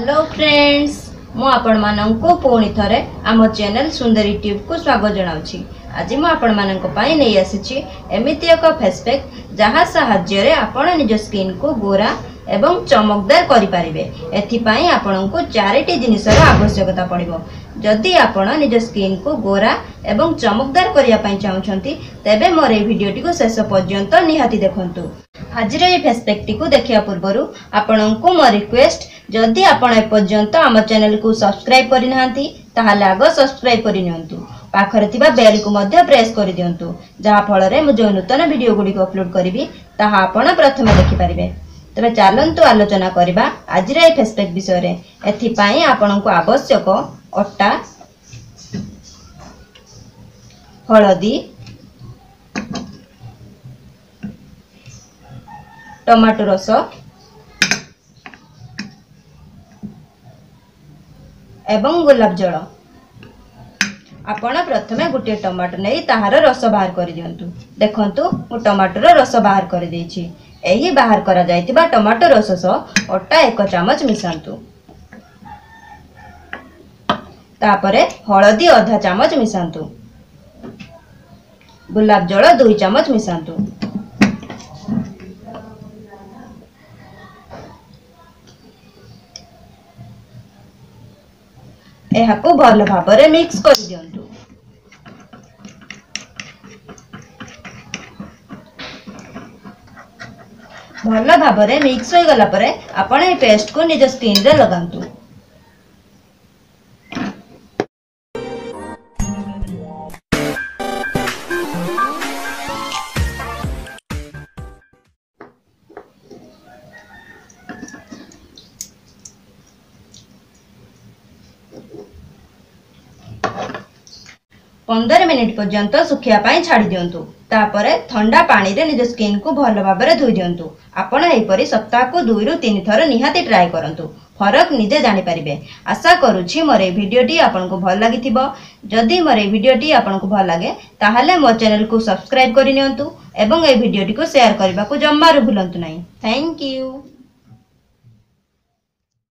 Hello friends, मु आपण मानंको पुणी थरे आम चैनल सुंदरी ट्यूब को स्वागत जनाउछि। आज मु आपण मानंको पई नै आसीछि एमिति एक फेस पैक जहा सहाय्य रे आपण निज स्किन को गोरा एवं चमकदार करि पारिबे। एथि पई आपनको चारिटी जिनिसर आवश्यकता पड़िबो। जदि आपण निज स्किन को गोरा एवं चमकदार करिया पई चाहुछंती तेबे मोर ए भिडियोटी को शेष पर्यंत निहाती देखंतु। आज रे फेस पैक टी को देखिया पूर्वरु आपनको मो रिक्वेस्ट, जदि आपण ए पर्यंत आम चैनल को सब्सक्राइब करि नाहंती ताहाले आगो सब्सक्राइब करि नियंतु। पाखरे थिबा बेल को मध्य प्रेस करि दियंतु, जहा फल रे मु जो नूतन वीडियो गुडी को अपलोड करिवि ताहा आपण प्रथमे देखि परिबे। तबे चलंतु आलोचना करिबा आज रे फेस पैक विषय रे। एथि पई आपनको आवश्यक अट्टा, हळदी, टमाटो रस एवं गुलाब जल। आपण प्रथमे गोटे टमाटो नै ताहार रस बाहर कर दियंतु। देखंतु मु टमाटोर रस बाहर कर देछि। एही बाहर करा जायतिबा टमाटो रस सह अट्टा 1 चमच मिसांतु। तापरे हळदी आधा चमच मिसांतु। गुलाब जल 2 चमच मिसांतु। एहाको भल भाबरे मिक्स कर दियंतु। भल भाबरे मिक्स हो गला परे आपण ए पेस्ट को निज स्किन रे लगांतु। पंदर मिनिट पर्यंत सुखिया पाई छाड़ी दियंतु। तापरे ठंडा पानी रे निज स्किन को भल भाबरे धोई दियंतु। आपण एपरी सप्ताह को 2 रु 3 थर निहाती ट्राई करंतु, फरक निजे जानि परिबे। आशा करूछि मोर ए वीडियोटी आपनको भल लागिथिबो। जदि मोर ए वीडियोटी आपनको भल लागे ताहाले मो चैनल को सब्सक्राइब करि नियंतु एवं ए वीडियोटी को शेयर करबा को जम्मारु भूलंतु नाही। Thank you.